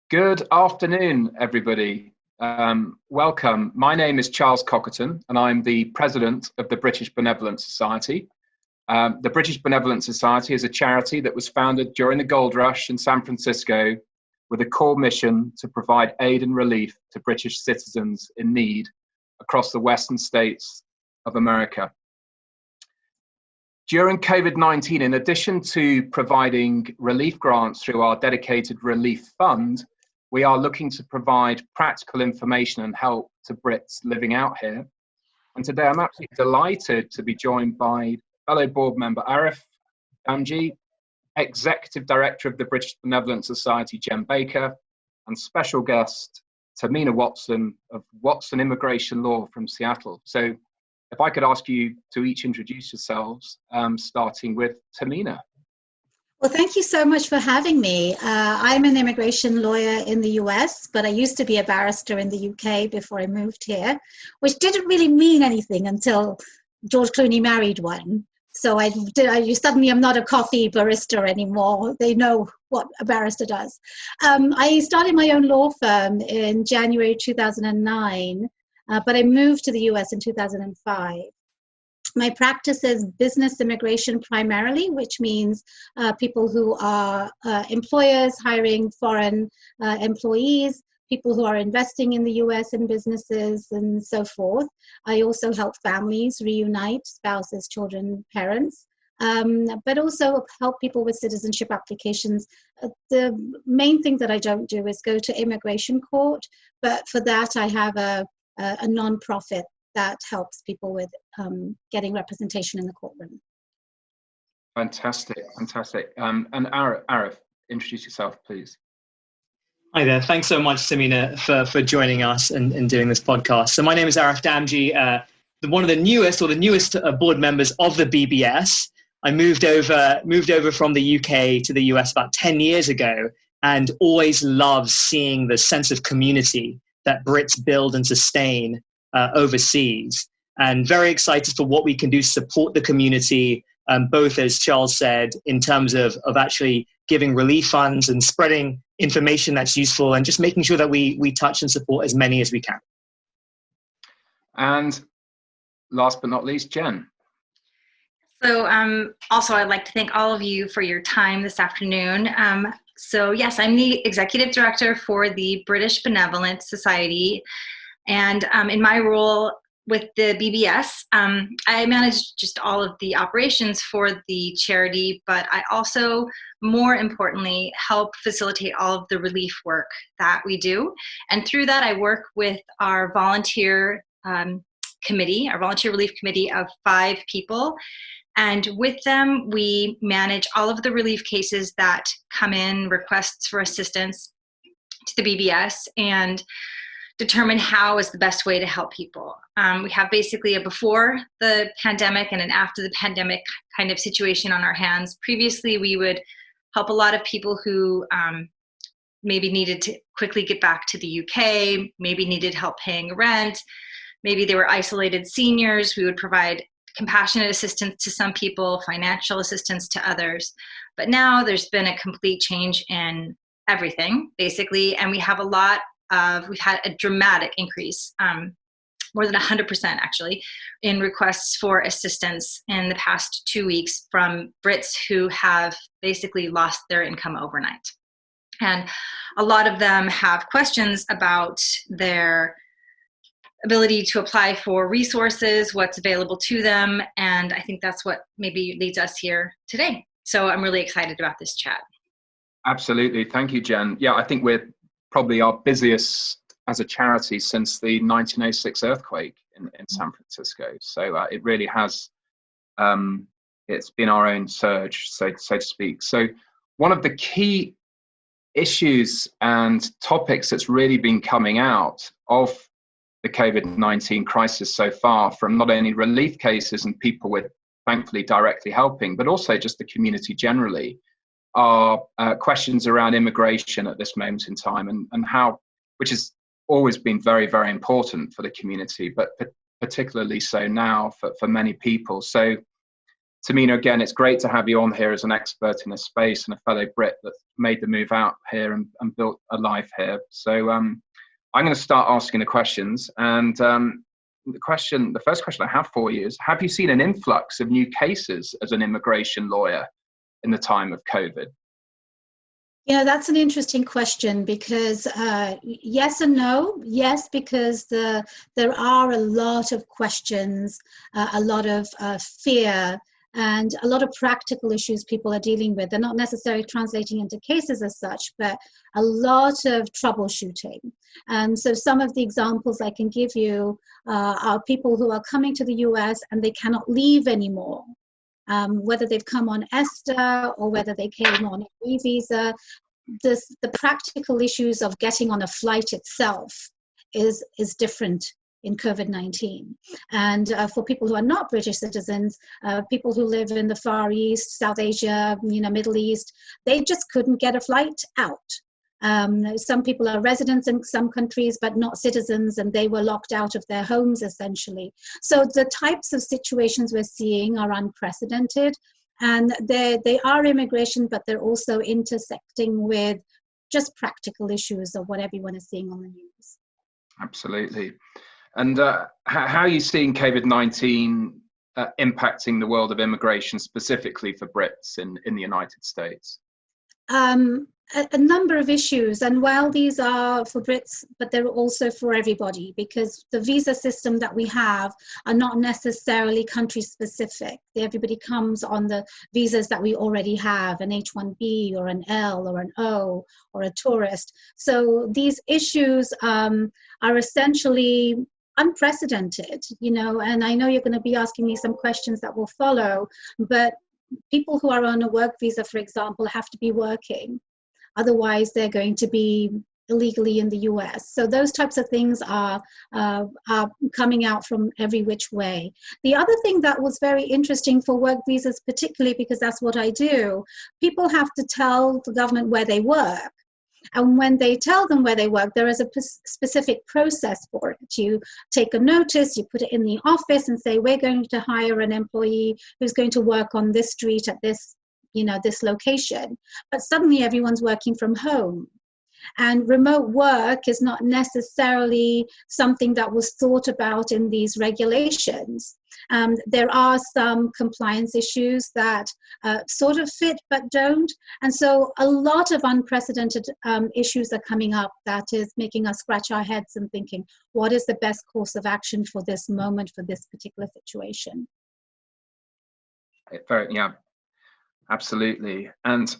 Good afternoon, everybody. Welcome. My name is Charles Cockerton, and I'm the president of the British Benevolent Society. The British Benevolent Society is a charity that was founded during the gold rush in San Francisco with a core mission to provide aid and relief to British citizens in need across the western states of America. During COVID-19, in addition to providing relief grants through our dedicated relief fund, we are looking to provide practical information and help to Brits living out here. And today I'm absolutely delighted to be joined by fellow board member Arif Damji, Executive Director of the British Benevolent Society, Jen Baker, and special guest Tahmina Watson of Watson Immigration Law from Seattle. So if I could ask you to each introduce yourselves, starting with Tahmina. Well, thank you so much for having me. I'm an immigration lawyer in the US, but I used to be a barrister in the UK before I moved here, which didn't really mean anything until George Clooney married one. So suddenly I'm not a coffee barista anymore. They know what a barrister does. I started my own law firm in January 2009, but I moved to the US in 2005. My practice is business immigration primarily, which means people who are employers hiring foreign employees, people who are investing in the US in businesses and so forth. I also help families reunite, spouses, children, parents, but also help people with citizenship applications. The main thing that I don't do is go to immigration court, but for that I have a non-profit that helps people with getting representation in the courtroom. Fantastic, fantastic. And Arif, introduce yourself, please. Hi there. Thanks so much, Tahmina, for joining us and doing this podcast. So my name is Arif Damji, one of the newest board members of the BBS. I moved over from the UK to the US about 10 years ago, and always loved seeing the sense of community that Brits build and sustain overseas, and very excited for what we can do to support the community, both, as Charles said, in terms of actually giving relief funds and spreading information that's useful, and just making sure that we touch and support as many as we can. And last but not least, Jen. So also I'd like to thank all of you for your time this afternoon. So yes, I'm the Executive Director for the British Benevolent Society. And in my role with the BBS, I manage just all of the operations for the charity, but I also, more importantly, help facilitate all of the relief work that we do. And through that, I work with our volunteer committee, our volunteer relief committee of 5 people. And with them, we manage all of the relief cases that come in, requests for assistance to the BBS, and determine how is the best way to help people. We have basically a before the pandemic and an after the pandemic kind of situation on our hands. Previously, we would help a lot of people who maybe needed to quickly get back to the UK, maybe needed help paying rent, maybe they were isolated seniors. We would provide compassionate assistance to some people, financial assistance to others. But now there's been a complete change in everything, basically, and we have we've had a dramatic increase, more than 100% actually, in requests for assistance in the past 2 weeks from Brits who have basically lost their income overnight. And a lot of them have questions about their ability to apply for resources, what's available to them, and I think that's what maybe leads us here today. So I'm really excited about this chat. Absolutely. Thank you, Jen. Yeah, I think we're probably our busiest as a charity since the 1906 earthquake in San Francisco. So it really has, it's been our own surge, so to speak. So one of the key issues and topics that's really been coming out of the COVID-19 crisis so far, from not only relief cases and people we're thankfully directly helping, but also just the community generally, are questions around immigration at this moment in time, and how, which has always been very, very important for the community, but particularly so now for many people. So Tamina, again, it's great to have you on here as an expert in this space and a fellow Brit that made the move out here and built a life here. So I'm going to start asking the questions. And the first question I have for you is, have you seen an influx of new cases as an immigration lawyer in the time of COVID? Yeah, that's an interesting question because yes and no. Yes, because there are a lot of questions, a lot of fear, and a lot of practical issues people are dealing with. They're not necessarily translating into cases as such, but a lot of troubleshooting. And so some of the examples I can give you are people who are coming to the US and they cannot leave anymore. Whether they've come on ESTA or whether they came on a visa, the practical issues of getting on a flight itself is different in COVID-19. And for people who are not British citizens, people who live in the Far East, South Asia, Middle East, they just couldn't get a flight out. Some people are residents in some countries, but not citizens, and they were locked out of their homes, essentially. So the types of situations we're seeing are unprecedented, and they are immigration, but they're also intersecting with just practical issues of what everyone is seeing on the news. Absolutely. And how are you seeing COVID-19 impacting the world of immigration, specifically for Brits in the United States? A number of issues, and while these are for Brits, but they're also for everybody, because the visa system that we have are not necessarily country specific. Everybody comes on the visas that we already have, an H-1B or an L or an O or a tourist. So these issues are essentially unprecedented, and I know you're going to be asking me some questions that will follow, but people who are on a work visa, for example, have to be working. Otherwise, they're going to be illegally in the US. So those types of things are coming out from every which way. The other thing that was very interesting for work visas, particularly because that's what I do, people have to tell the government where they work. And when they tell them where they work, there is a specific process for it. You take a notice, you put it in the office and say, we're going to hire an employee who's going to work on this street at this this location. But suddenly everyone's working from home. And remote work is not necessarily something that was thought about in these regulations. There are some compliance issues that sort of fit but don't. And so a lot of unprecedented issues are coming up that is making us scratch our heads and thinking, what is the best course of action for this moment, for this particular situation? Yeah, absolutely. And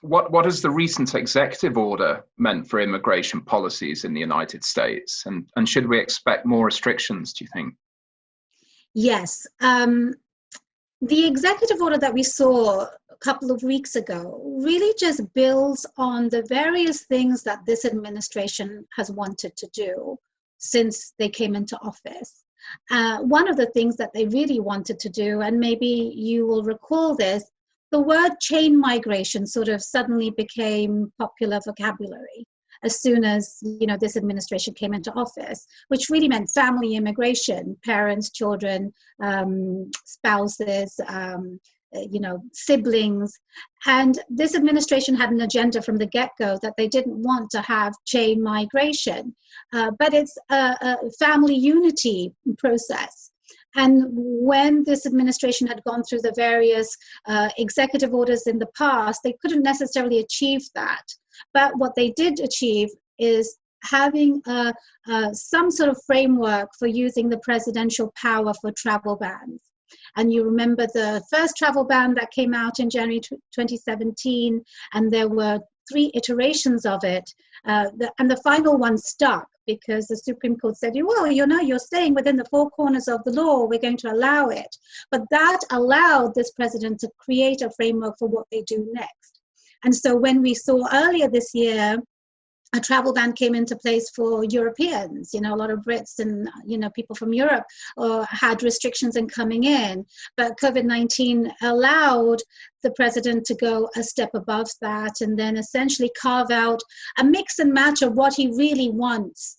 what has the recent executive order meant for immigration policies in the United States? And should we expect more restrictions, do you think? Yes. The executive order that we saw a couple of weeks ago really just builds on the various things that this administration has wanted to do since they came into office. One of the things that they really wanted to do, and maybe you will recall this, the word chain migration sort of suddenly became popular vocabulary as soon as this administration came into office, which really meant family immigration, parents, children, spouses, siblings. And this administration had an agenda from the get-go that they didn't want to have chain migration, but it's a family unity process. And when this administration had gone through the various executive orders in the past, they couldn't necessarily achieve that. But what they did achieve is having some sort of framework for using the presidential power for travel bans. And you remember the first travel ban that came out in January 2017, and there were 3 iterations of it. And the final one stuck because the Supreme Court said, well, you're staying within the 4 corners of the law, we're going to allow it. But that allowed this president to create a framework for what they do next. And so when we saw earlier this year, a travel ban came into place for Europeans. A lot of Brits and, people from Europe had restrictions in coming in. But COVID-19 allowed the president to go a step above that and then essentially carve out a mix and match of what he really wants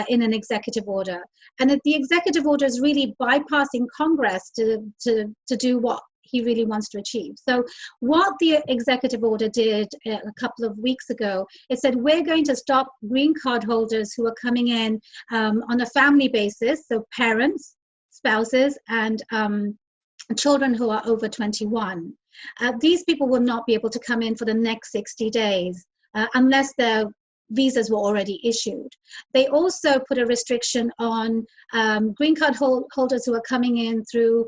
in an executive order. And the executive order is really bypassing Congress to do what he really wants to achieve. So what the executive order did a couple of weeks ago, it said we're going to stop green card holders who are coming in on a family basis, so parents, spouses, and children who are over 21. These people will not be able to come in for the next 60 days unless their visas were already issued. They also put a restriction on green card holders who are coming in through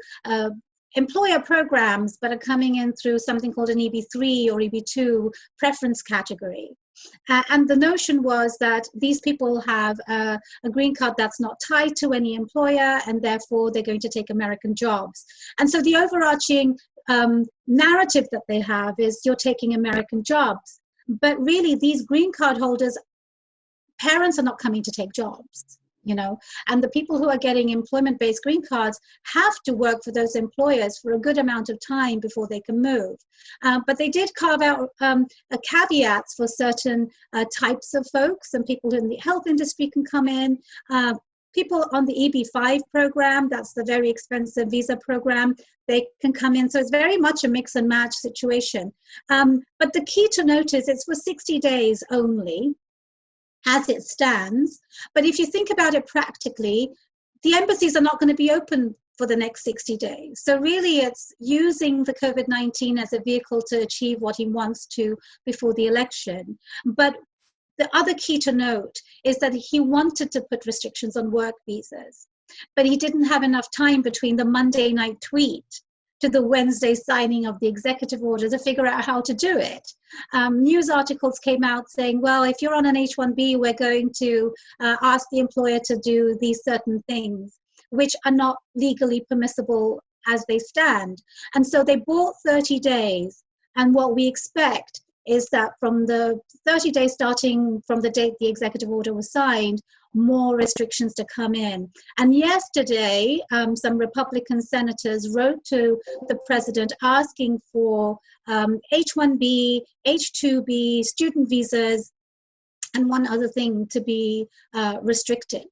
employer programs, but are coming in through something called an EB3 or EB2 preference category. And the notion was that these people have a green card that's not tied to any employer, and therefore they're going to take American jobs. And so the overarching narrative that they have is you're taking American jobs. But really, these green card holders, parents are not coming to take jobs, you know, and the people who are getting employment-based green cards have to work for those employers for a good amount of time before they can move. But they did carve out caveats for certain types of folks, and people in the health industry can come in. People on the EB5 program, that's the very expensive visa program, they can come in. So it's very much a mix and match situation. But the key to note is it's for 60 days only, as it stands. But if you think about it practically, the embassies are not going to be open for the next 60 days. So really it's using the COVID-19 as a vehicle to achieve what he wants to before the election. But the other key to note is that he wanted to put restrictions on work visas, but he didn't have enough time between the Monday night tweet to the Wednesday signing of the executive order to figure out how to do it. News articles came out saying, well, if you're on an H-1B, we're going to ask the employer to do these certain things, which are not legally permissible as they stand. And so they bought 30 days. And what we expect is that from the 30 days starting from the date the executive order was signed, more restrictions to come in. And yesterday, some Republican senators wrote to the president asking for H-1B, H-2B, student visas, and one other thing to be restricted.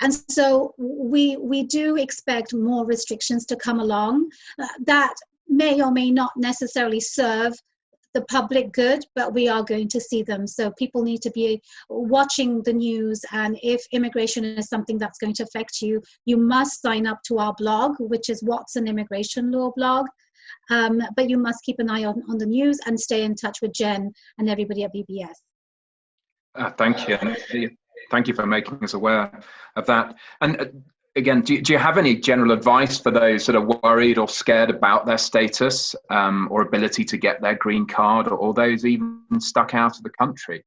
And so we do expect more restrictions to come along that may or may not necessarily serve the public good, but we are going to see them. So people need to be watching the news, and if immigration is something that's going to affect you, you must sign up to our blog, which is Watson Immigration Law blog. But you must keep an eye on the news and stay in touch with Jen and everybody at BBS. Thank you. Thank you for making us aware of that. And again, do you have any general advice for those that are worried or scared about their status or ability to get their green card, or those even stuck out of the country?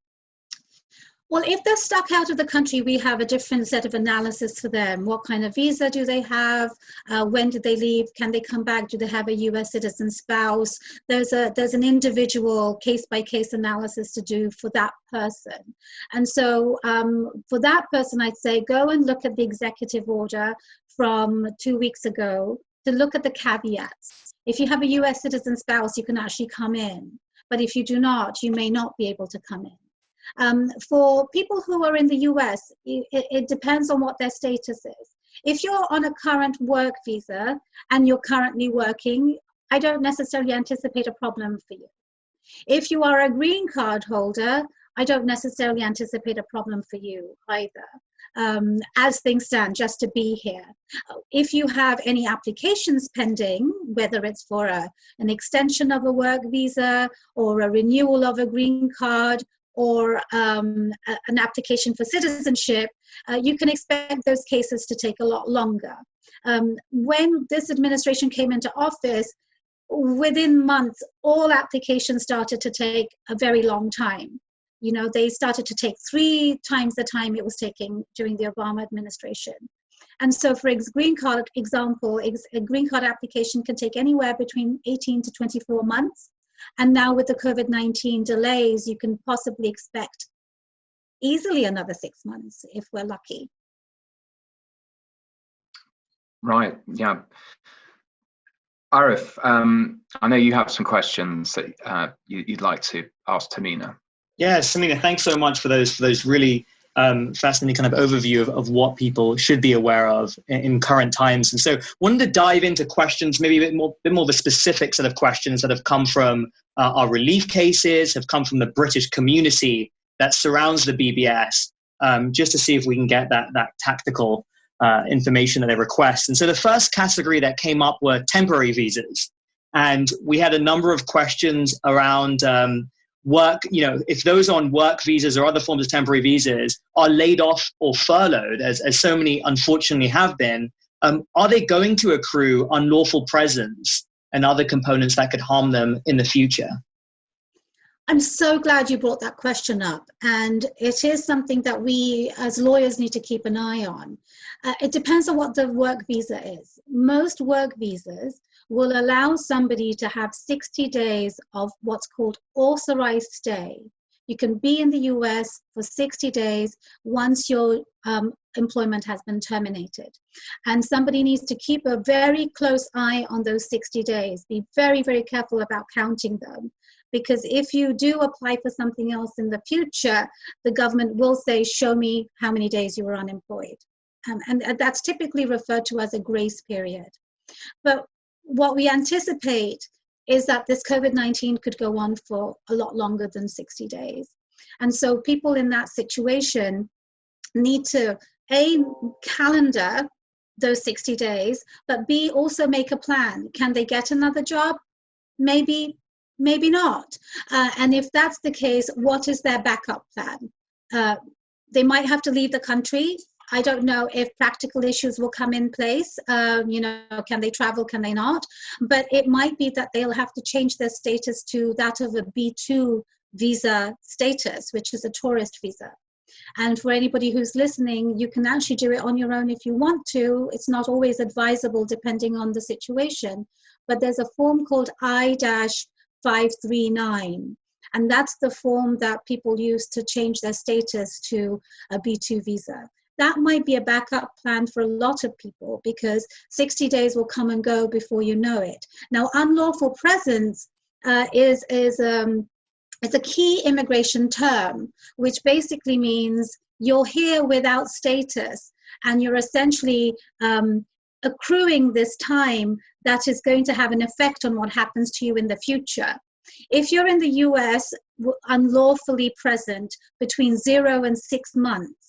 Well, if they're stuck out of the country, we have a different set of analysis for them. What kind of visa do they have? When did they leave? Can they come back? Do they have a US citizen spouse? There's an individual case-by-case analysis to do for that person. And so for that person, I'd say go and look at the executive order from 2 weeks ago to look at the caveats. If you have a US citizen spouse, you can actually come in. But if you do not, you may not be able to come in. For people who are in the US, it depends on what their status is. If you're on a current work visa and you're currently working, I don't necessarily anticipate a problem for you. If you are a green card holder, I don't necessarily anticipate a problem for you either, as things stand, just to be here. If you have any applications pending, whether it's for an extension of a work visa or a renewal of a green card, or an application for citizenship, you can expect those cases to take a lot longer. When this administration came into office, within months, all applications started to take a very long time. You know, they started to take 3 times the time it was taking during the Obama administration. And so for green card example, a green card application can take anywhere between 18 to 24 months. And now with the COVID-19 delays, you can possibly expect easily another 6 months if we're lucky. Right, yeah. Arif, I know you have some questions that you'd like to ask Tahmina. Yes, Tahmina, thanks so much for those really fascinating kind of overview of what people should be aware of in current times. And so wanted to dive into questions, maybe a bit more of the specific set of questions that have come from our relief cases, have come from the British community that surrounds the BBS, just to see if we can get that tactical information that they request. And so the first category that came up were temporary visas. And we had a number of questions around work, if those on work visas or other forms of temporary visas are laid off or furloughed, as so many unfortunately have been, are they going to accrue unlawful presence and other components that could harm them in the future? I'm so glad you brought that question up. And it is something that we as lawyers need to keep an eye on. It depends on what the work visa is. Most work visas will allow somebody to have 60 days of what's called authorized stay. You can be in the US for 60 days once your employment has been terminated. And somebody needs to keep a very close eye on those 60 days. Be very, very careful about counting them. Because if you do apply for something else in the future, the government will say, show me how many days you were unemployed. And that's typically referred to as a grace period. But what we anticipate is that this COVID-19 could go on for a lot longer than 60 days. And so people in that situation need to, A, calendar those 60 days, but B, also make a plan. Can they get another job? Maybe not. And if that's the case, what is their backup plan? They might have to leave the country. I don't know if practical issues will come in place. Can they travel, can they not? But it might be that they'll have to change their status to that of a B2 visa status, which is a tourist visa. And for anybody who's listening, you can actually do it on your own if you want to. It's not always advisable depending on the situation. But there's a form called I-539. And that's the form that people use to change their status to a B2 visa. That might be a backup plan for a lot of people because 60 days will come and go before you know it. Now, unlawful presence is a key immigration term, which basically means you're here without status and you're essentially accruing this time that is going to have an effect on what happens to you in the future. If you're in the US unlawfully present between 0 and 6 months,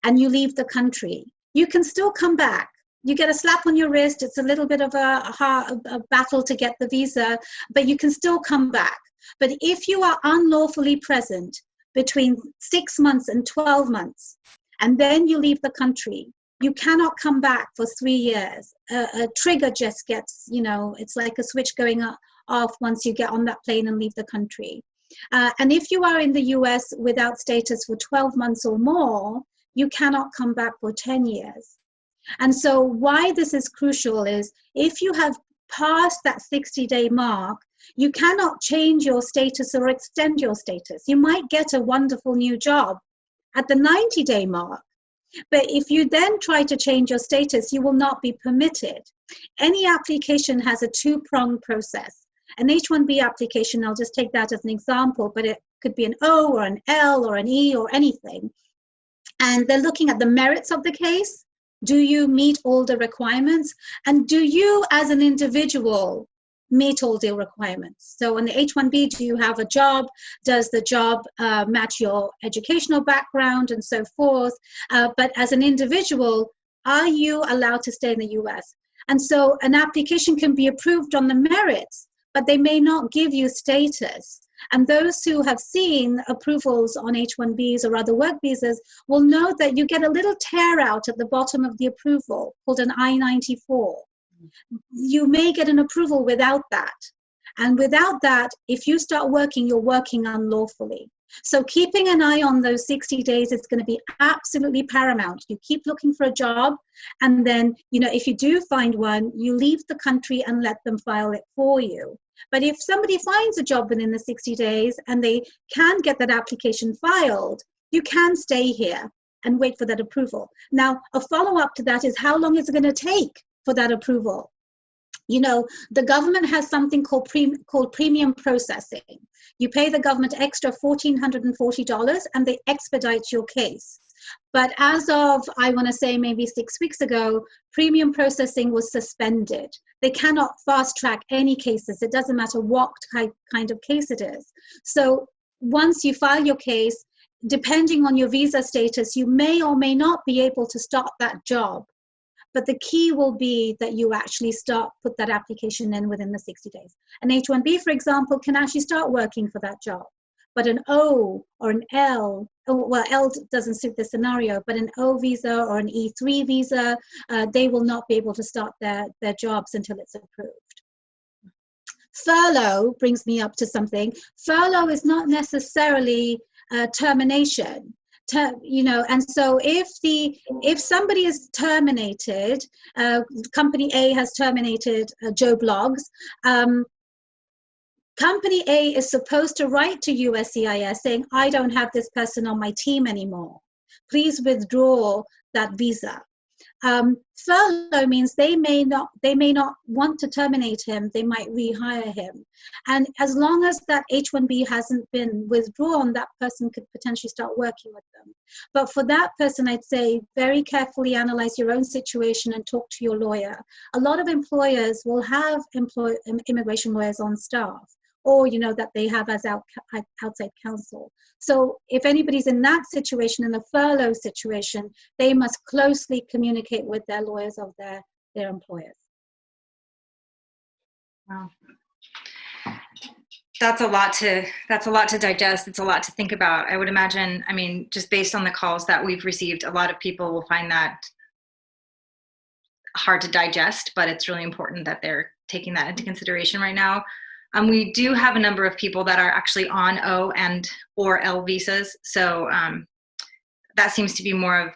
and you leave the country, you can still come back. You get a slap on your wrist. It's a little bit of a battle to get the visa, but you can still come back. But if you are unlawfully present between 6 months and 12 months, and then you leave the country, you cannot come back for 3 years. A trigger just gets, it's like a switch going off once you get on that plane and leave the country. And if you are in the US without status for 12 months or more, you cannot come back for 10 years. And so why this is crucial is if you have passed that 60-day mark, you cannot change your status or extend your status. You might get a wonderful new job at the 90-day mark, but if you then try to change your status, you will not be permitted. Any application has a two-pronged process. An H-1B application, I'll just take that as an example, but it could be an O or an L or an E or anything. And they're looking at the merits of the case. Do you meet all the requirements? And do you, as an individual, meet all the requirements? So on the H-1B, do you have a job? Does the job match your educational background and so forth? But as an individual, are you allowed to stay in the US? And so an application can be approved on the merits, but they may not give you status. And those who have seen approvals on H-1Bs or other work visas will know that you get a little tear out at the bottom of the approval called an I-94. You may get an approval without that. And without that, if you start working, you're working unlawfully. So keeping an eye on those 60 days is going to be absolutely paramount. You keep looking for a job, and then, if you do find one, you leave the country and let them file it for you. But if somebody finds a job within the 60 days and they can get that application filed, you can stay here and wait for that approval. Now, a follow-up to that is how long is it going to take for that approval? The government has something called premium processing. You pay the government extra $1,440 and they expedite your case. But as of, I want to say maybe 6 weeks ago, premium processing was suspended. They cannot fast track any cases. It doesn't matter what kind of case it is. So once you file your case, depending on your visa status, you may or may not be able to start that job. But the key will be that you actually put that application in within the 60 days. An H-1B, for example, can actually start working for that job. But an O or an L, well, L doesn't suit the scenario, but an O visa or an E3 visa, they will not be able to start their jobs until it's approved. Furlough brings me up to something. Furlough is not necessarily termination. And so if somebody is terminated, company A has terminated Joe Bloggs, company A is supposed to write to USCIS saying, I don't have this person on my team anymore. Please withdraw that visa. Furlough means they may not want to terminate him. They might rehire him. And as long as that H-1B hasn't been withdrawn, that person could potentially start working with them. But for that person, I'd say very carefully analyze your own situation and talk to your lawyer. A lot of employers will have immigration lawyers on staff, or that they have as outside counsel. So if anybody's in that situation, in the furlough situation, they must closely communicate with their lawyers of their employers. Wow. That's a lot to digest. It's a lot to think about. I would imagine, just based on the calls that we've received, a lot of people will find that hard to digest, but it's really important that they're taking that into consideration right now. We do have a number of people that are actually on O and or L visas. So that seems to be more of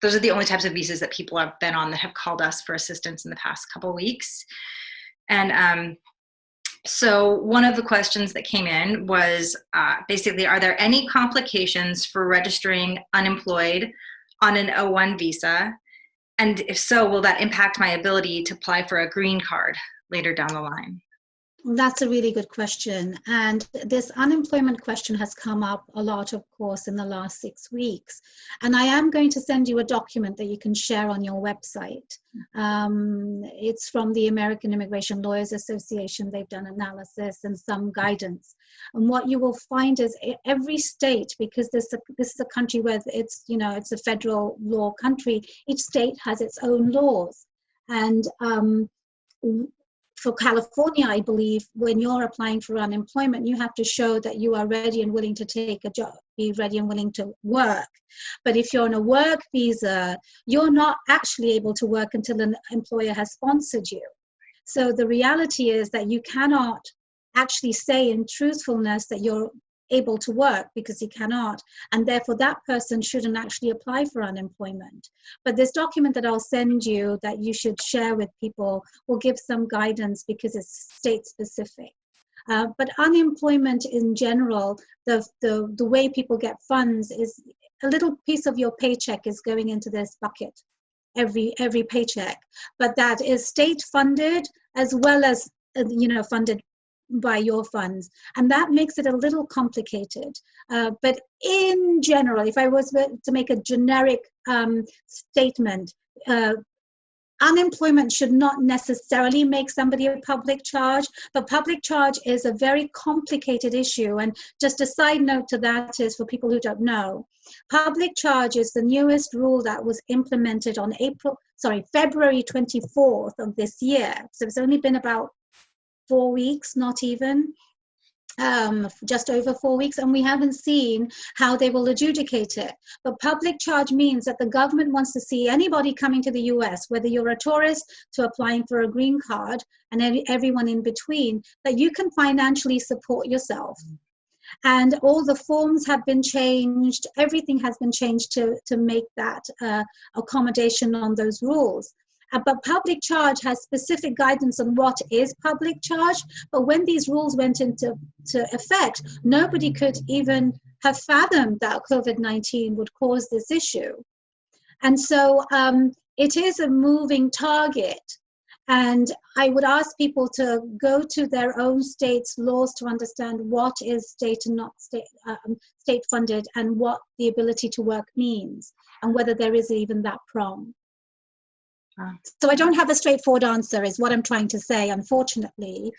those are the only types of visas that people have been on that have called us for assistance in the past couple of weeks. And so one of the questions that came in was basically, are there any complications for registering unemployed on an O1 visa? And if so, will that impact my ability to apply for a green card later down the line? That's a really good question. And this unemployment question has come up a lot, of course, in the last 6 weeks. And I am going to send you a document that you can share on your website. It's from the American Immigration Lawyers Association. They've done analysis and some guidance. And what you will find is every state, because this is a country where it's a federal law country, each state has its own laws. And for California, I believe, when you're applying for unemployment, you have to show that you are ready and willing to take a job, be ready and willing to work. But if you're on a work visa, you're not actually able to work until an employer has sponsored you. So the reality is that you cannot actually say in truthfulness that you're able to work, because you cannot, and therefore that person shouldn't actually apply for unemployment. But this document that I'll send you that you should share with people will give some guidance, because it's state specific. But unemployment in general, the way people get funds is a little piece of your paycheck is going into this bucket every paycheck, but that is state funded as well as funded by your funds, and that makes it a little complicated. But in general, if I was to make a generic statement, unemployment should not necessarily make somebody a public charge, but public charge is a very complicated issue. And just a side note to that is, for people who don't know, public charge is the newest rule that was implemented on February 24th of this year. So it's only been about 4 weeks, not even, just over 4 weeks, and we haven't seen how they will adjudicate it. But public charge means that the government wants to see anybody coming to the US, whether you're a tourist to applying for a green card and everyone in between, that you can financially support yourself. And all the forms have been changed, everything has been changed to make that accommodation on those rules. But public charge has specific guidance on what is public charge. But when these rules went into effect, nobody could even have fathomed that COVID-19 would cause this issue. And so it is a moving target. And I would ask people to go to their own state's laws to understand what is state and not state funded, and what the ability to work means, and whether there is even that prong. So I don't have a straightforward answer, is what I'm trying to say, unfortunately,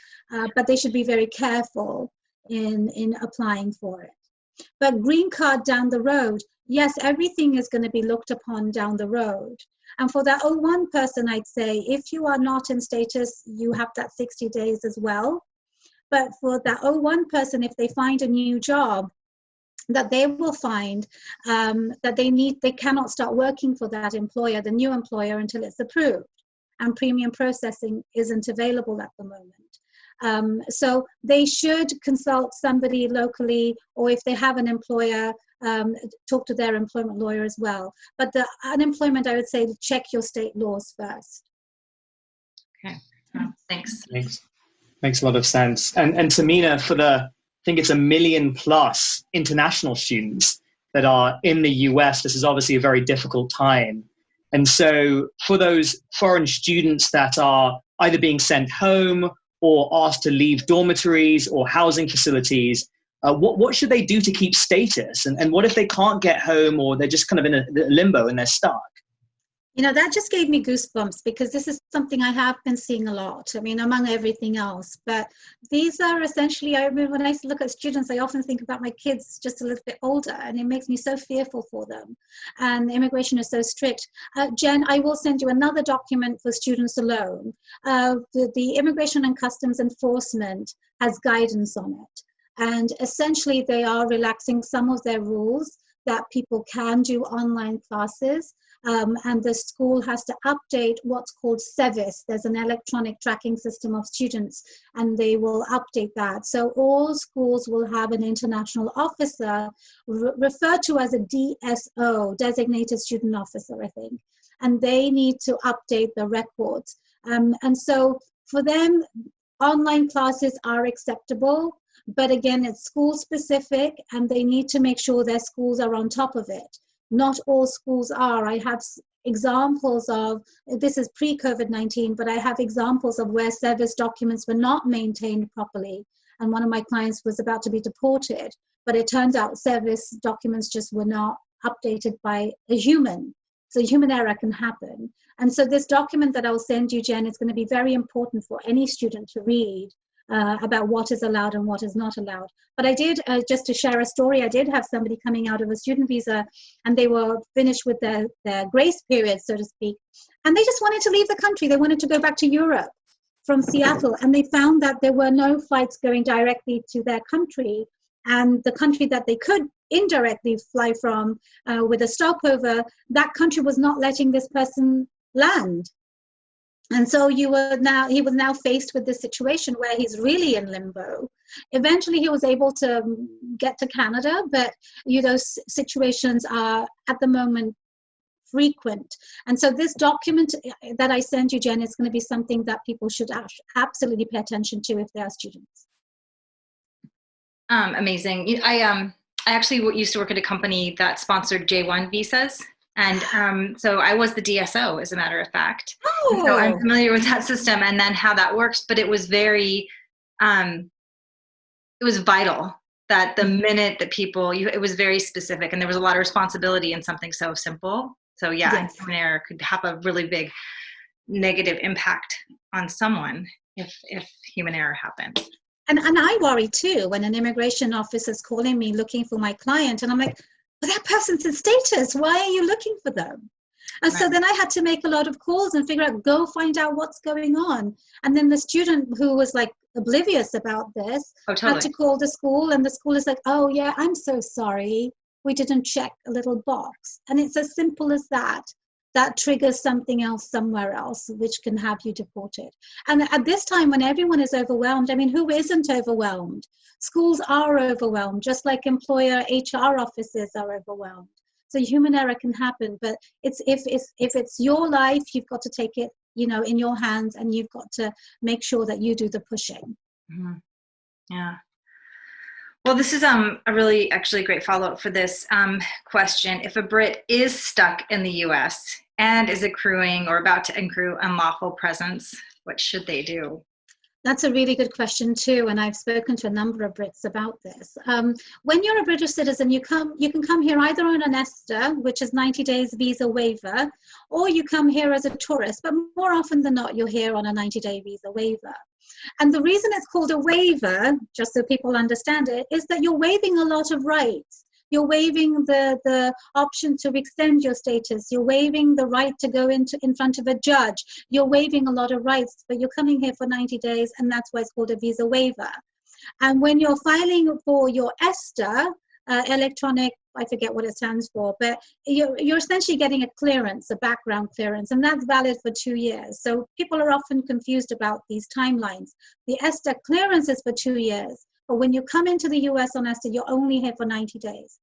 but they should be very careful in applying for it. But green card down the road, yes, everything is going to be looked upon down the road. And for that O1 person, I'd say, if you are not in status, you have that 60 days as well. But for that O1 person, if they find a new job, that they will find that they cannot start working for that employer, the new employer, until it's approved. And premium processing isn't available at the moment. So they should consult somebody locally, or if they have an employer, talk to their employment lawyer as well. But the unemployment, I would say, to check your state laws first. Okay, thanks. Makes a lot of sense. And Tahmina, for I think it's 1 million plus international students that are in the US, this is obviously a very difficult time. And so for those foreign students that are either being sent home or asked to leave dormitories or housing facilities, what should they do to keep status? And what if they can't get home, or they're just kind of in a limbo and they're stuck? You know, that just gave me goosebumps, because this is something I have been seeing a lot, I mean, among everything else. But these are essentially, I mean, when I look at students, I often think about my kids just a little bit older, and it makes me so fearful for them. And immigration is so strict. Jen, I will send you another document for students alone. The Immigration and Customs Enforcement has guidance on it. And essentially, they are relaxing some of their rules, that people can do online classes. And the school has to update what's called SEVIS. There's an electronic tracking system of students, and they will update that. So all schools will have an international officer referred to as a DSO, designated student officer, I think. And they need to update the records. And so for them, online classes are acceptable, but again, it's school specific, and they need to make sure their schools are on top of it. Not all schools are. I have examples of, this is pre-COVID-19, but I have examples of where service documents were not maintained properly. And one of my clients was about to be deported, but it turns out service documents just were not updated by a human. So human error can happen. And so this document that I'll send you, Jen, is going to be very important for any student to read. About what is allowed and what is not allowed. But I did, just to share a story, I did have somebody coming out of a student visa, and they were finished with their grace period, so to speak, and they just wanted to leave the country. They wanted to go back to Europe from Seattle, and they found that there were no flights going directly to their country, and the country that they could indirectly fly from with a stopover, that country was not letting this person land. And so he was now faced with this situation where he's really in limbo. Eventually, he was able to get to Canada, but those situations are at the moment frequent. And so this document that I send you, Jen, is going to be something that people should absolutely pay attention to if they are students. Amazing. I actually used to work at a company that sponsored J1 visas. And so I was the DSO, as a matter of fact. Oh. So I'm familiar with that system and then how that works. But it was very, it was vital that the minute that people, it was very specific, and there was a lot of responsibility in something so simple. So yeah, Yes. Human error could have a really big negative impact on someone if human error happens. And I worry too when an immigration officer is calling me looking for my client, and I'm like, well, that person's in status. Why are you looking for them? And so then I had to make a lot of calls and figure out, go find out what's going on. And then the student who was like oblivious about this had to call the school, and the school is like, oh yeah, I'm so sorry. We didn't check a little box. And it's as simple as that. That triggers something else somewhere else, which can have you deported. And at this time when everyone is overwhelmed, I mean, who isn't overwhelmed? Schools are overwhelmed, just like employer HR offices are overwhelmed. So human error can happen, but if it's your life, you've got to take it, in your hands, and you've got to make sure that you do the pushing. Mm-hmm. Yeah. Well, this is a really actually great follow-up for this question. If a Brit is stuck in the U.S. and is accruing or about to accrue unlawful presence, what should they do? That's a really good question too, and I've spoken to a number of Brits about this. When you're a British citizen, you can come here either on an ESTA, which is 90 days visa waiver, or you come here as a tourist, but more often than not, you're here on a 90-day visa waiver. And the reason it's called a waiver, just so people understand it, is that you're waiving a lot of rights. You're waiving the option to extend your status. You're waiving the right to go in front of a judge. You're waiving a lot of rights, but you're coming here for 90 days, and that's why it's called a visa waiver. And when you're filing for your ESTA, electronic, I forget what it stands for, but you're essentially getting a clearance, a background clearance, and that's valid for 2 years. So people are often confused about these timelines. The ESTA clearance is for 2 years. But when you come into the US on ESTA, you're only here for 90 days.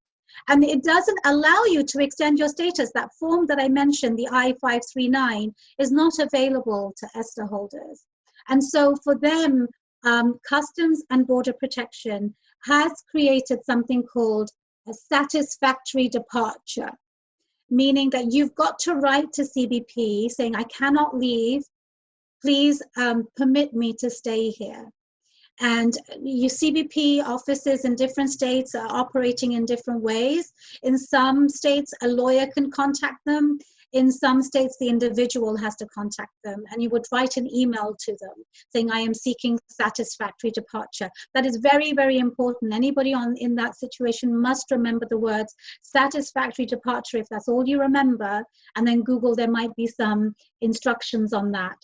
And it doesn't allow you to extend your status. That form that I mentioned, the I-539, is not available to ESTA holders. And so for them, Customs and Border Protection has created something called a satisfactory departure, meaning that you've got to write to CBP saying, I cannot leave, please permit me to stay here. And your CBP offices in different states are operating in different ways. In some states, a lawyer can contact them. In some states, the individual has to contact them. And you would write an email to them saying, I am seeking satisfactory departure. That is very, very important. Anybody in that situation must remember the words satisfactory departure, if that's all you remember. And then Google, there might be some instructions on that.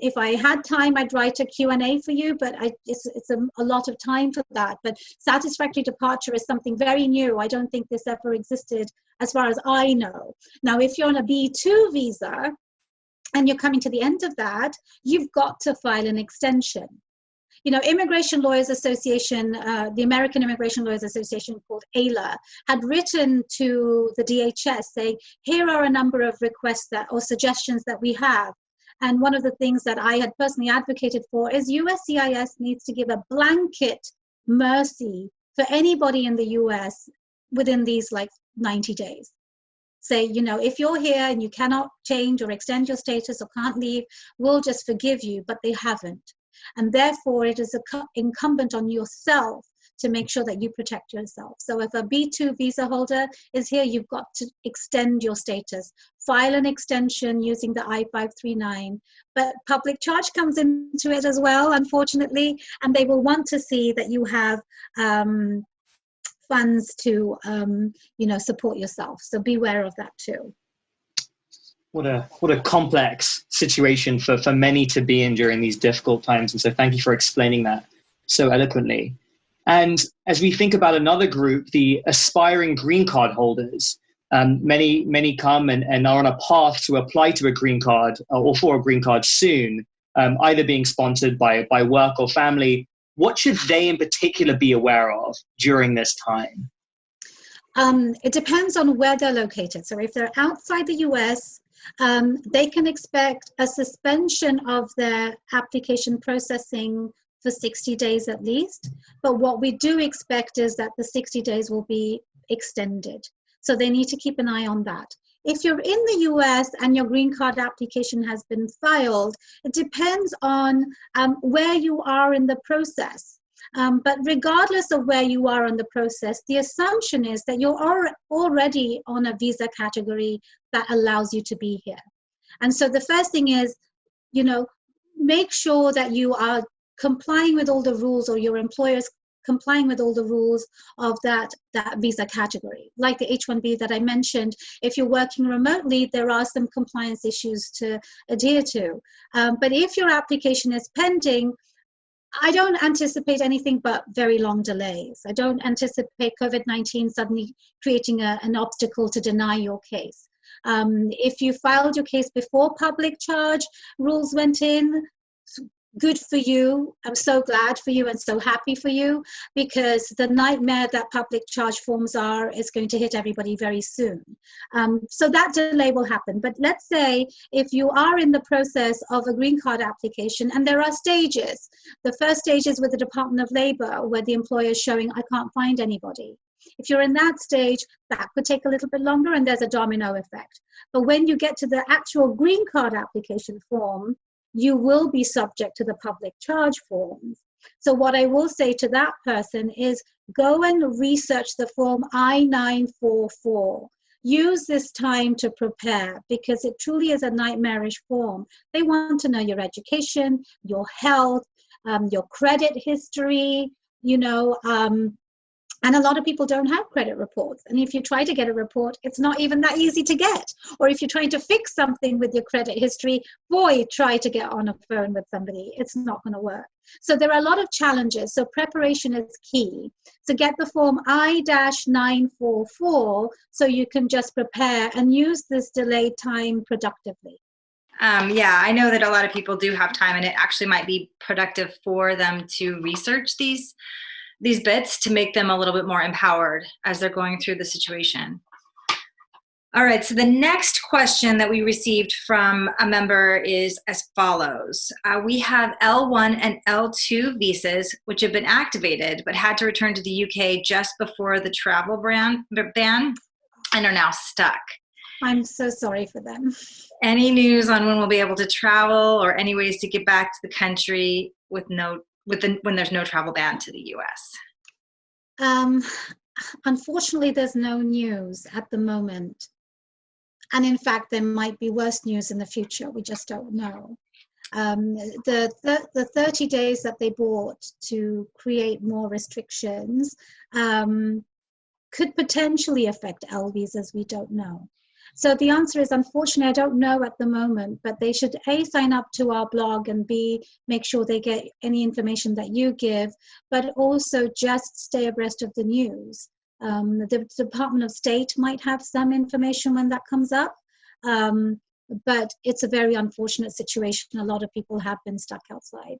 If I had time, I'd write a Q&A for you, but it's a lot of time for that. But satisfactory departure is something very new. I don't think this ever existed as far as I know. Now, if you're on a B2 visa and you're coming to the end of that, you've got to file an extension. You know, Immigration Lawyers Association, the American Immigration Lawyers Association, called AILA, had written to the DHS saying, here are a number of requests or suggestions that we have. And one of the things that I had personally advocated for is USCIS needs to give a blanket mercy for anybody in the US within these 90 days. Say, you know, if you're here and you cannot change or extend your status or can't leave, we'll just forgive you, but they haven't. And therefore, it is incumbent on yourself to make sure that you protect yourself. So if a B2 visa holder is here, you've got to extend your status. File an extension using the I-539. But public charge comes into it as well, unfortunately, and they will want to see that you have funds to, support yourself. So beware of that too. What a complex situation for many to be in during these difficult times. And so thank you for explaining that so eloquently. And as we think about another group, the aspiring green card holders, many come and are on a path to apply to a green card or for a green card soon, either being sponsored by work or family. What should they in particular be aware of during this time? It depends on where they're located. So if they're outside the US, they can expect a suspension of their application processing for 60 days at least. But what we do expect is that the 60 days will be extended. So they need to keep an eye on that. If you're in the US and your green card application has been filed, it depends on where you are in the process. But regardless of where you are in the process, the assumption is that you're already on a visa category that allows you to be here. And so the first thing is, make sure that you are complying with all the rules, or your employer's complying with all the rules of that visa category. Like the H-1B that I mentioned, if you're working remotely, there are some compliance issues to adhere to. But if your application is pending, I don't anticipate anything but very long delays. I don't anticipate COVID-19 suddenly creating an obstacle to deny your case. If you filed your case before public charge rules went in, good for you. I'm so glad for you and so happy for you, because the nightmare that public charge forms is going to hit everybody very soon. So that delay will happen. But let's say if you are in the process of a green card application, and there are stages. The first stage is with the Department of Labor, where the employer is showing, I can't find anybody. If you're in that stage, that could take a little bit longer, and there's a domino effect. But when you get to the actual green card application form, you will be subject to the public charge forms. So what I will say to that person is go and research the form I-944. Use this time to prepare, because it truly is a nightmarish form. They want to know your education, your health, your credit history, and a lot of people don't have credit reports. And if you try to get a report, it's not even that easy to get. Or if you're trying to fix something with your credit history, boy, try to get on a phone with somebody. It's not going to work. So there are a lot of challenges. So preparation is key. So get the form I-944 so you can just prepare and use this delayed time productively. Yeah, I know that a lot of people do have time, and it actually might be productive for them to research these bits to make them a little bit more empowered as they're going through the situation. All right, so the next question that we received from a member is as follows. We have L1 and L2 visas, which have been activated, but had to return to the UK just before the travel ban and are now stuck. I'm so sorry for them. Any news on when we'll be able to travel, or any ways to get back to the country when there's no travel ban to the US? Unfortunately, there's no news at the moment. And in fact, there might be worse news in the future. We just don't know. The 30 days that they bought to create more restrictions could potentially affect L visas. We don't know. So the answer is, unfortunately, I don't know at the moment, but they should A, sign up to our blog, and B, make sure they get any information that you give, but also just stay abreast of the news. The Department of State might have some information when that comes up, but it's a very unfortunate situation. A lot of people have been stuck outside.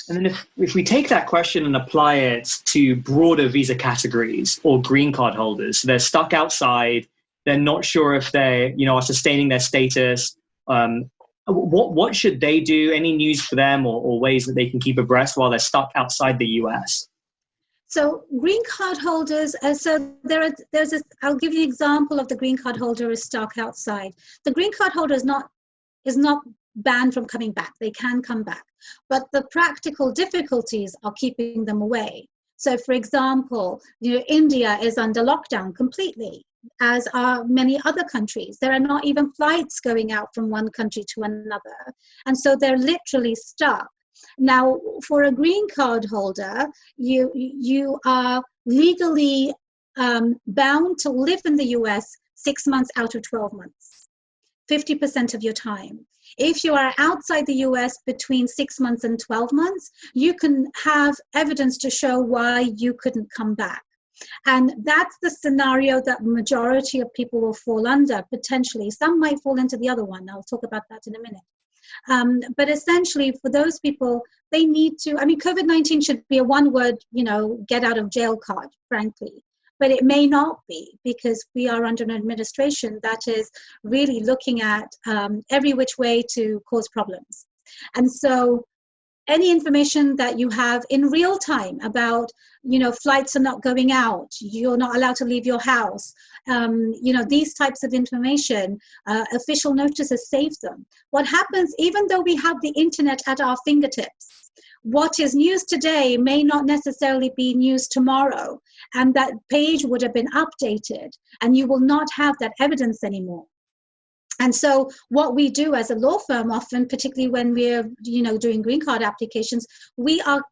And then if we take that question and apply it to broader visa categories or green card holders, so they're stuck outside, they're not sure if they are sustaining their status, what should they do? Any news for them or ways that they can keep abreast while they're stuck outside the US? So green card holders, I'll give you an example of the green card holder is stuck outside. The green card holder is not banned from coming back. They can come back, but the practical difficulties are keeping them away. So for example, India is under lockdown completely, as are many other countries. There are not even flights going out from one country to another. And so they're literally stuck. Now, for a green card holder, you are legally bound to live in the US 6 months out of 12 months, 50% of your time. If you are outside the US between 6 months and 12 months, you can have evidence to show why you couldn't come back. And that's the scenario that the majority of people will fall under, potentially. Some might fall into the other one. I'll talk about that in a minute. But essentially, for those people, they need to, COVID-19 should be a one-word, get out of jail card, frankly. But it may not be, because we are under an administration that is really looking at every which way to cause problems. And so any information that you have in real time about, flights are not going out, you're not allowed to leave your house, these types of information, official notices save them. What happens, even though we have the internet at our fingertips, what is news today may not necessarily be news tomorrow, and that page would have been updated, and you will not have that evidence anymore. And so what we do as a law firm often, particularly when we're doing green card applications, we are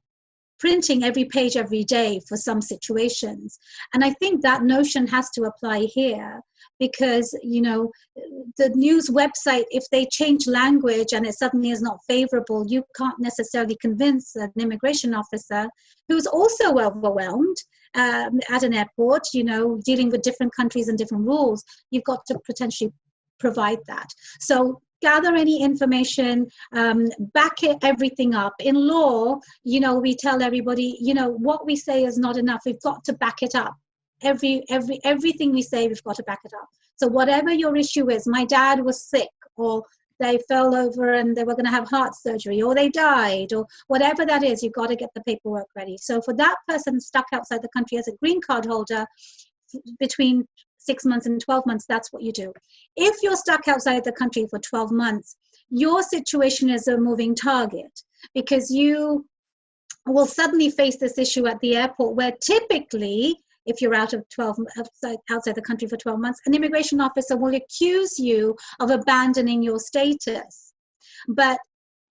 printing every page every day for some situations. And I think that notion has to apply here, because the news website, if they change language and it suddenly is not favorable, you can't necessarily convince an immigration officer who's also overwhelmed at an airport, dealing with different countries and different rules. You've got to potentially provide that. So gather any information, back everything up. In law, we tell everybody, what we say is not enough. We've got to back it up. Everything we say, we've got to back it up. So whatever your issue is, my dad was sick, or they fell over and they were going to have heart surgery, or they died, or whatever that is, you've got to get the paperwork ready. So for that person stuck outside the country as a green card holder, between 6 months and 12 months, that's what you do. If you're stuck outside the country for 12 months, your situation is a moving target, because you will suddenly face this issue at the airport where typically, if you're outside the country for 12 months, an immigration officer will accuse you of abandoning your status. But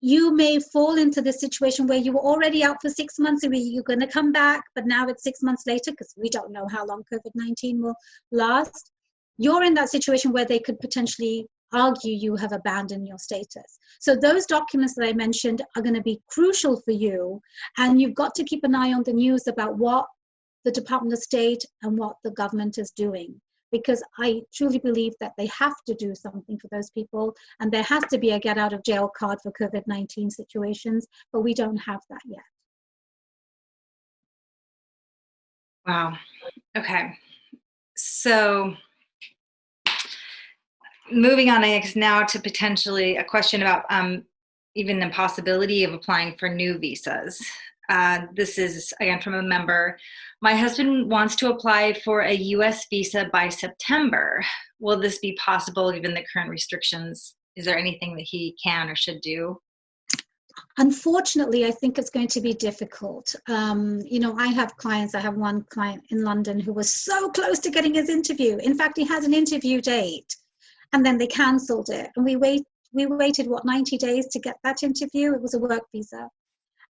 you may fall into this situation where you were already out for 6 months, and you're going to come back, but now it's 6 months later, because we don't know how long COVID-19 will last. You're in that situation where they could potentially argue you have abandoned your status. So those documents that I mentioned are going to be crucial for you, and you've got to keep an eye on the news about what the Department of State and what the government is doing, because I truly believe that they have to do something for those people, and there has to be a get out of jail card for COVID-19 situations, but we don't have that yet. Wow. Okay. So moving on, I guess now to potentially a question about even the possibility of applying for new visas. This is, again, from a member. My husband wants to apply for a U.S. visa by September. Will this be possible given the current restrictions? Is there anything that he can or should do? Unfortunately, I think it's going to be difficult. I have clients. I have one client in London who was so close to getting his interview. In fact, he had an interview date, and then they cancelled it. And we waited, 90 days to get that interview? It was a work visa.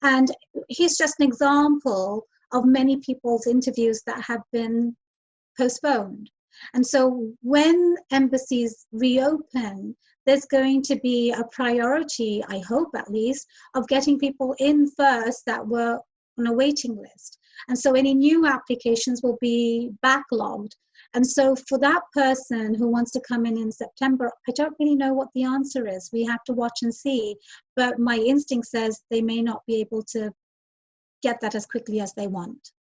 And he's just an example of many people's interviews that have been postponed. And so when embassies reopen, there's going to be a priority, I hope at least, of getting people in first that were on a waiting list. And so any new applications will be backlogged. And so for that person who wants to come in September, I don't really know what the answer is. We have to watch and see. But my instinct says they may not be able to get that as quickly as they want.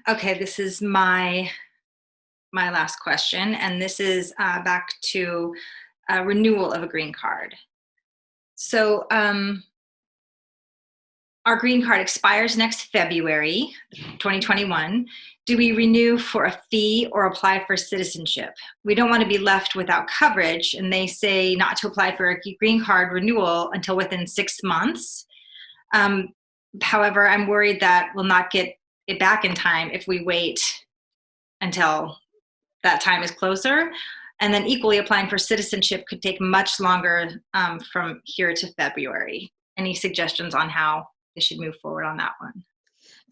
Okay, this is my last question, and this is back to renewal of a green card. So our green card expires next February 2021. Do we renew for a fee or apply for citizenship? We don't want to be left without coverage, and they say not to apply for a green card renewal until within 6 months. However, I'm worried that we'll not get it back in time if we wait until that time is closer. And then equally, applying for citizenship could take much longer from here to February. Any suggestions on how they should move forward on that one?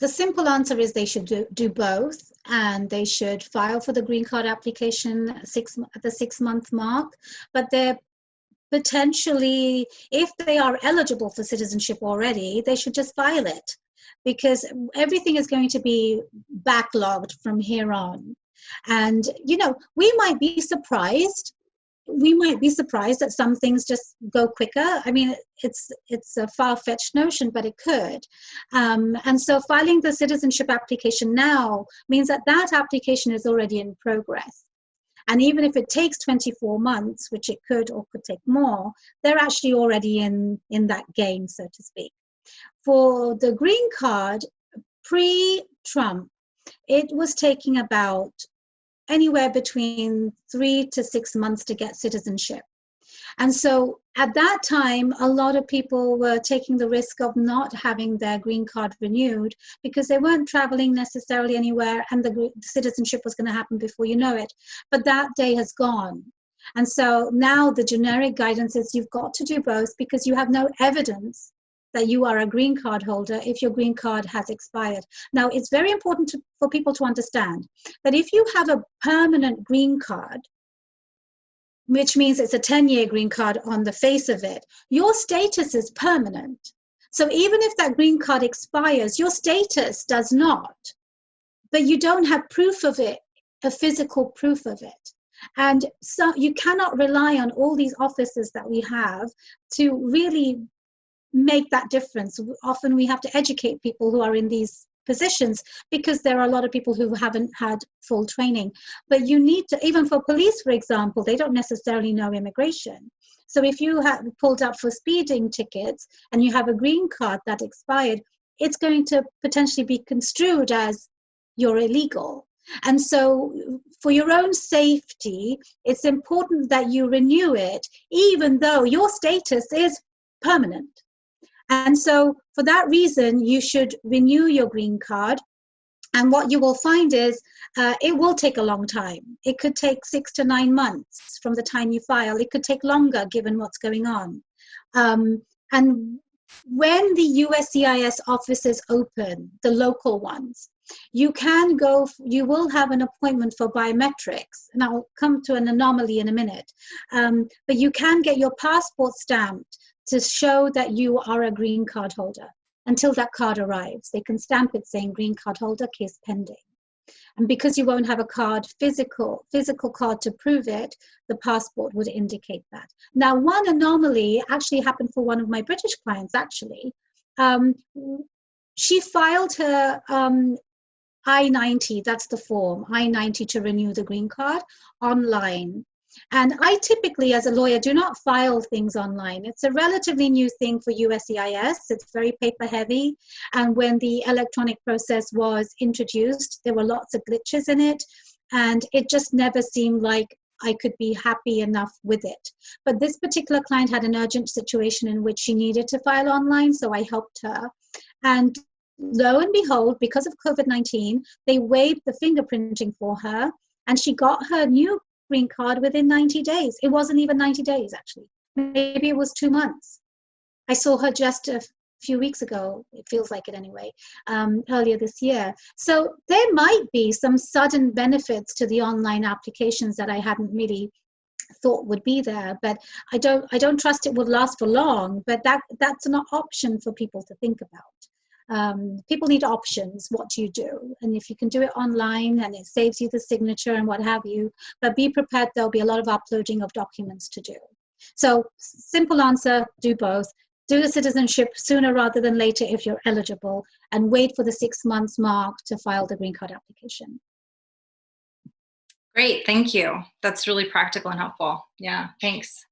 The simple answer is they should do both, and they should file for the green card application at the 6 month mark. But they're potentially, if they are eligible for citizenship already, they should just file it, because everything is going to be backlogged from here on. And, we might be surprised. We might be surprised that some things just go quicker. I mean, it's a far-fetched notion, but it could. And so filing the citizenship application now means that that application is already in progress. And even if it takes 24 months, which it could or could take more, they're actually already in that game, so to speak. For the green card, pre-Trump, it was taking about anywhere between 3 to 6 months to get citizenship. And so at that time, a lot of people were taking the risk of not having their green card renewed because they weren't traveling necessarily anywhere, and the citizenship was going to happen before you know it. But that day has gone. And so now the generic guidance is you've got to do both, because you have no evidence that you are a green card holder if your green card has expired. Now, it's very important for people to understand that if you have a permanent green card, which means it's a 10-year green card on the face of it, your status is permanent. So even if that green card expires, your status does not, but you don't have proof of it, a physical proof of it. And so you cannot rely on all these offices that we have to really make that difference. Often we have to educate people who are in these positions because there are a lot of people who haven't had full training. But you need to, even for police, for example, they don't necessarily know immigration. So if you have pulled up for speeding tickets and you have a green card that expired, it's going to potentially be construed as you're illegal. And so for your own safety, it's important that you renew it, even though your status is permanent. And so for that reason, you should renew your green card. And what you will find is it will take a long time. It could take 6 to 9 months from the time you file. It could take longer given what's going on. And when the USCIS offices open, the local ones, you will have an appointment for biometrics. And I'll come to an anomaly in a minute. But you can get your passport stamped to show that you are a green card holder until that card arrives. They can stamp it saying green card holder, case pending. And because you won't have a card, physical card to prove it, the passport would indicate that. Now, one anomaly actually happened for one of my British clients, actually. She filed her I-90, that's the form, I-90 to renew the green card, online. And I typically, as a lawyer, do not file things online. It's a relatively new thing for USCIS. It's very paper heavy. And when the electronic process was introduced, there were lots of glitches in it. And it just never seemed like I could be happy enough with it. But this particular client had an urgent situation in which she needed to file online, so I helped her. And lo and behold, because of COVID-19, they waived the fingerprinting for her, and she got her new green card within 90 days. It wasn't even 90 days, actually. Maybe it was 2 months. I saw her just a few weeks ago, it feels like it anyway, earlier this year. So there might be some sudden benefits to the online applications that I hadn't really thought would be there, but I don't trust it would last for long, but that's an option for people to think about. People need options. What do you do? And if you can do it online and it saves you the signature and what have you, but be prepared, there'll be a lot of uploading of documents to do. So simple answer, do both. Do the citizenship sooner rather than later if you're eligible, and wait for the 6 months mark to file the green card application. Great, thank you. That's really practical and helpful. Yeah, thanks.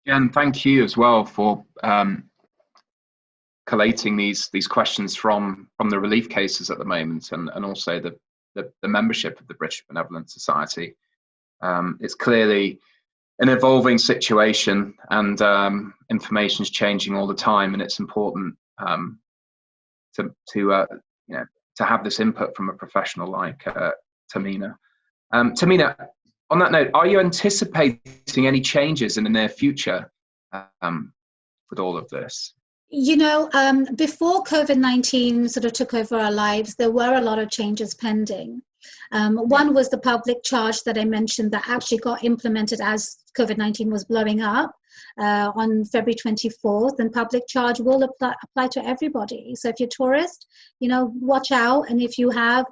And thank you as well for collating these questions from the relief cases at the moment, and also the membership of the British Benevolent Society. It's clearly an evolving situation, and information is changing all the time, and it's important to have this input from a professional like Tahmina. Tahmina, on that note, are you anticipating any changes in the near future with all of this? You know, before COVID-19 sort of took over our lives, there were a lot of changes pending. One was the public charge that I mentioned that actually got implemented as COVID-19 was blowing up on February 24th, and public charge will apply to everybody. So if you're a tourist, you know, watch out. And if you have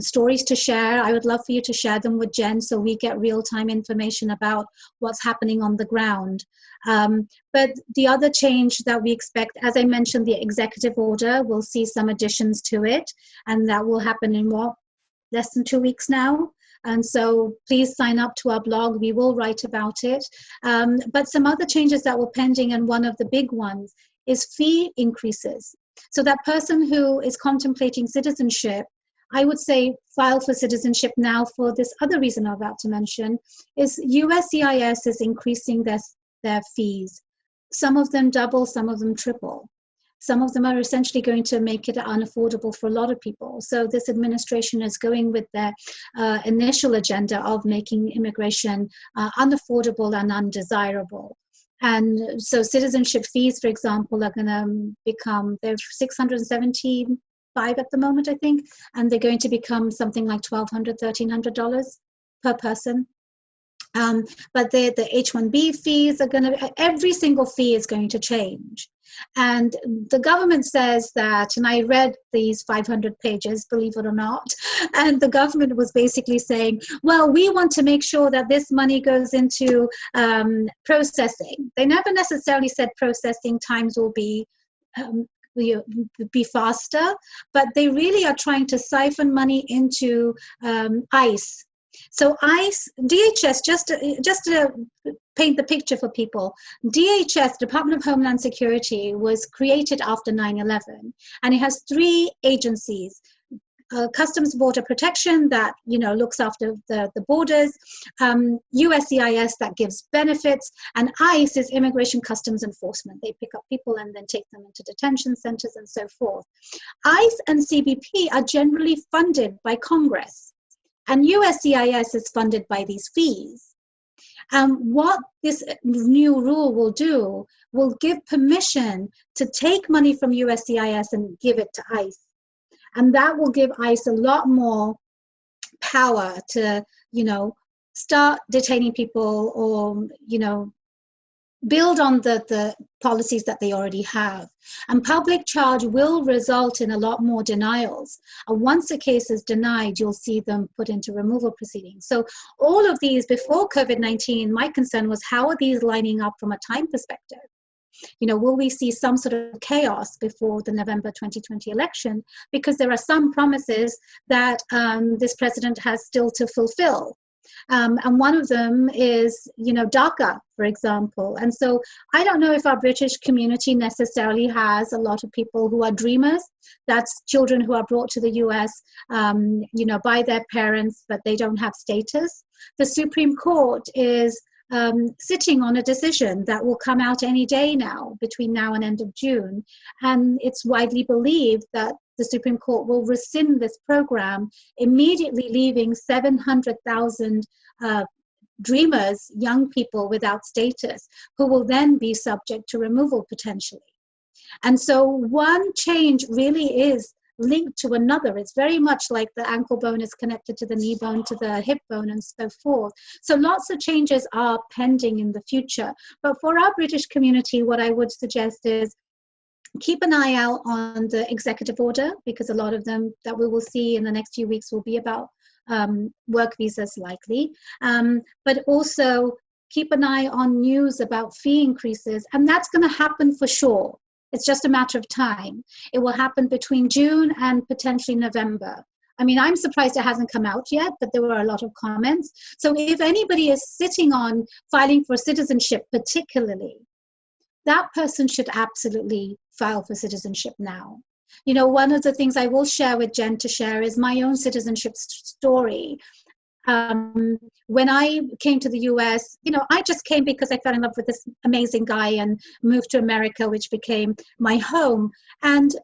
stories to share, I would love for you to share them with Jen so we get real-time information about what's happening on the ground. But the other change that we expect, as I mentioned, the executive order, we'll see some additions to it, and that will happen in less than 2 weeks now. And so please sign up to our blog. We will write about it. But some other changes that were pending, and one of the big ones is fee increases. So that person who is contemplating citizenship, I would say file for citizenship now for this other reason I'm about to mention, is USCIS is increasing their fees. Some of them double, some of them triple. Some of them are essentially going to make it unaffordable for a lot of people. So this administration is going with their initial agenda of making immigration unaffordable and undesirable. And so citizenship fees, for example, are going to become, they're $675 at the moment, I think, and they're going to become something like $1,200, $1,300 per person. But the H-1B fees are going to, every single fee is going to change. And the government says that, and I read these 500 pages, believe it or not, and the government was basically saying, well, we want to make sure that this money goes into processing. They never necessarily said processing times will be faster, but they really are trying to siphon money into ICE. So ICE, DHS, just to paint the picture for people, DHS, Department of Homeland Security, was created after 9/11, and it has 3 agencies: Customs Border Protection that, looks after the borders, USCIS that gives benefits, and ICE is Immigration Customs Enforcement. They pick up people and then take them into detention centers and so forth. ICE and CBP are generally funded by Congress, and USCIS is funded by these fees. What this new rule will do will give permission to take money from USCIS and give it to ICE. And that will give ICE a lot more power to, start detaining people or, build on the policies that they already have. And public charge will result in a lot more denials. And once a case is denied, you'll see them put into removal proceedings. So all of these, before COVID-19, my concern was, how are these lining up from a time perspective? Will we see some sort of chaos before the November 2020 election? Because there are some promises that this president has still to fulfill. And one of them is, DACA, for example. And so I don't know if our British community necessarily has a lot of people who are dreamers. That's children who are brought to the US, by their parents, but they don't have status. The Supreme Court is sitting on a decision that will come out any day now, between now and end of June. And it's widely believed that the Supreme Court will rescind this program, immediately leaving 700,000 dreamers, young people without status, who will then be subject to removal potentially. And so one change really is linked to another. It's very much like the ankle bone is connected to the knee bone, to the hip bone, and so forth. So lots of changes are pending in the future. But for our British community, what I would suggest is keep an eye out on the executive order, because a lot of them that we will see in the next few weeks will be about work visas likely. But also keep an eye on news about fee increases, and that's going to happen for sure. It's just a matter of time. It will happen between June and potentially November. I mean, I'm surprised it hasn't come out yet, but there were a lot of comments. So if anybody is sitting on filing for citizenship particularly, that person should absolutely file for citizenship now. One of the things I will share with Jen to share is my own citizenship story. When I came to the US, I just came because I fell in love with this amazing guy and moved to America, which became my home. And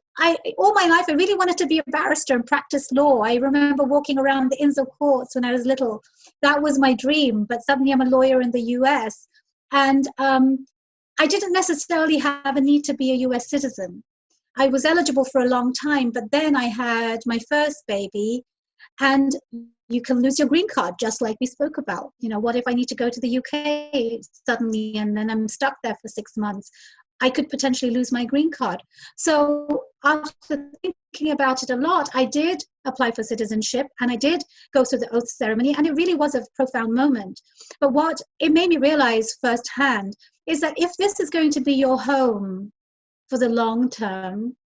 all my life, I really wanted to be a barrister and practice law. I remember walking around the Inns of Courts when I was little. That was my dream, but suddenly I'm a lawyer in the US. And I didn't necessarily have a need to be a US citizen. I was eligible for a long time, but then I had my first baby, and you can lose your green card, just like we spoke about. What if I need to go to the UK suddenly and then I'm stuck there for 6 months? I could potentially lose my green card. So after thinking about it a lot, I did apply for citizenship, and I did go through the oath ceremony, and it really was a profound moment. But what it made me realize firsthand is that if this is going to be your home for the long term,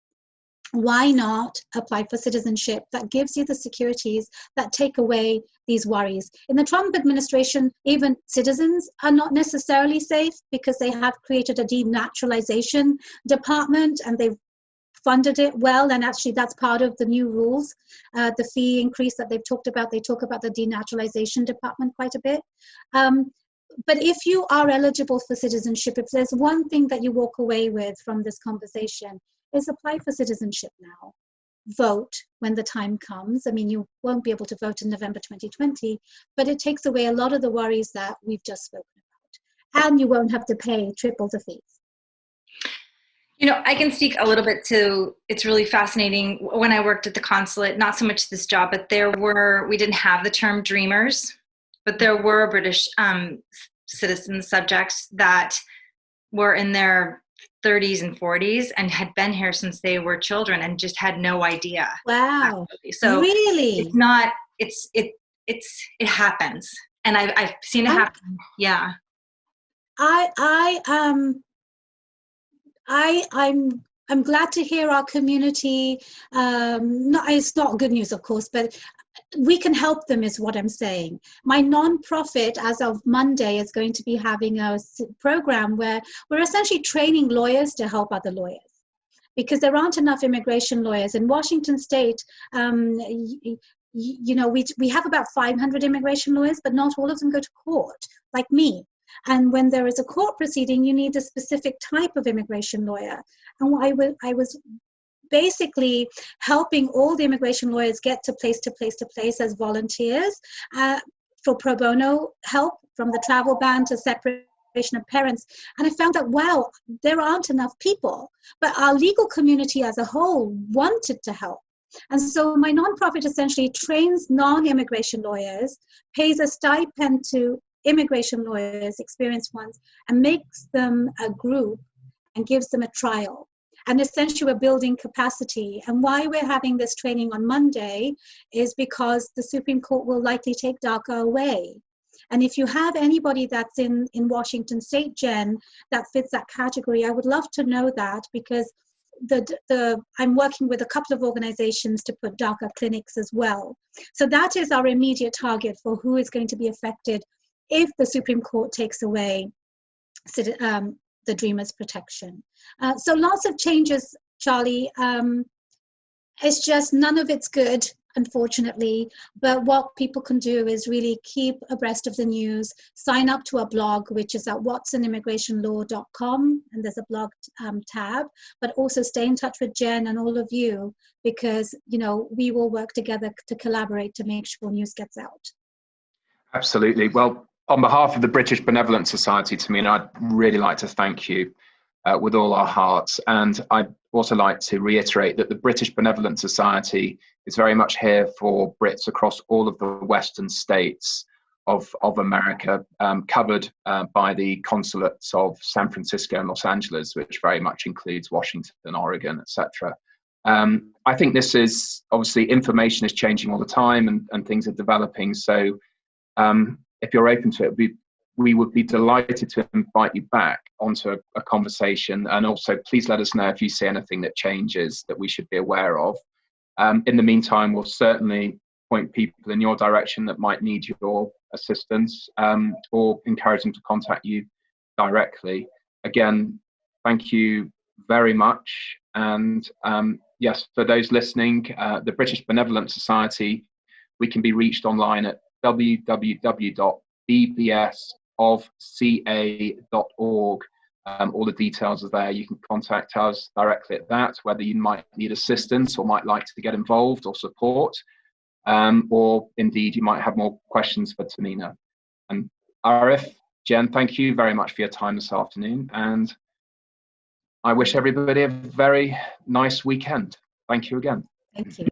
why not apply for citizenship that gives you the securities that take away these worries? In the Trump administration, even citizens are not necessarily safe, because they have created a denaturalization department and they've funded it well. And actually that's part of the new rules, the fee increase that they've talked about. They talk about the denaturalization department quite a bit. But if you are eligible for citizenship, if there's one thing that you walk away with from this conversation, is apply for citizenship now. Vote when the time comes. I mean, you won't be able to vote in November 2020, but it takes away a lot of the worries that we've just spoken about. And you won't have to pay triple the fees. I can speak a little bit to, it's really fascinating. When I worked at the consulate, not so much this job, but we didn't have the term dreamers, but there were British citizen subjects that were in their 30s and 40s and had been here since they were children and just had no idea. Wow. Actually. So really? It's not, it happens. And I've seen it happen. Yeah. I'm glad to hear our community, it's not good news, of course, but we can help them is what I'm saying. My nonprofit, as of Monday, is going to be having a program where we're essentially training lawyers to help other lawyers. because there aren't enough immigration lawyers. In Washington State, you know, we have about 500 immigration lawyers, but not all of them go to court, like me. And when there is a court proceeding, you need a specific type of immigration lawyer. And I was basically helping all the immigration lawyers get to place as volunteers for pro bono help, from the travel ban to separation of parents. And I found that, wow, there aren't enough people, but our legal community as a whole wanted to help. And so my nonprofit essentially trains non-immigration lawyers, pays a stipend to immigration lawyers, experienced ones, and makes them a group and gives them a trial. And essentially we're building capacity. And why we're having this training on Monday is because the Supreme Court will likely take DACA away. And if you have anybody that's in Washington State, Jen, that fits that category, I would love to know that, because I'm working with a couple of organizations to put DACA clinics as well. So that is our immediate target for who is going to be affected if the Supreme Court takes away the Dreamers protection. So lots of changes, Charlie. It's just none of it's good, unfortunately, but what people can do is really keep abreast of the news, sign up to a blog, which is at watsonimmigrationlaw.com, and there's a blog tab, but also stay in touch with Jen and all of you, because, you know, we will work together to collaborate to make sure news gets out. Absolutely. Well, on behalf of the British Benevolent Society, Tahmina, I'd really like to thank you with all our hearts. And I'd also like to reiterate that the British Benevolent Society is very much here for Brits across all of the Western states of America, covered by the consulates of San Francisco and Los Angeles, which very much includes Washington, Oregon, etc. I think this is, obviously, information is changing all the time and things are developing. So if you're open to it, we would be delighted to invite you back onto a conversation. And also, please let us know if you see anything that changes that we should be aware of. In the meantime, we'll certainly point people in your direction that might need your assistance, or encourage them to contact you directly. Again, thank you very much. And yes, for those listening, the British Benevolent Society, we can be reached online at www.bbsofca.org. All the details are there. You can contact us directly at that, whether you might need assistance or might like to get involved or support, or indeed you might have more questions for Tahmina. And Arif, Jen, thank you very much for your time this afternoon, and I wish everybody a very nice weekend. Thank you again. Thank you.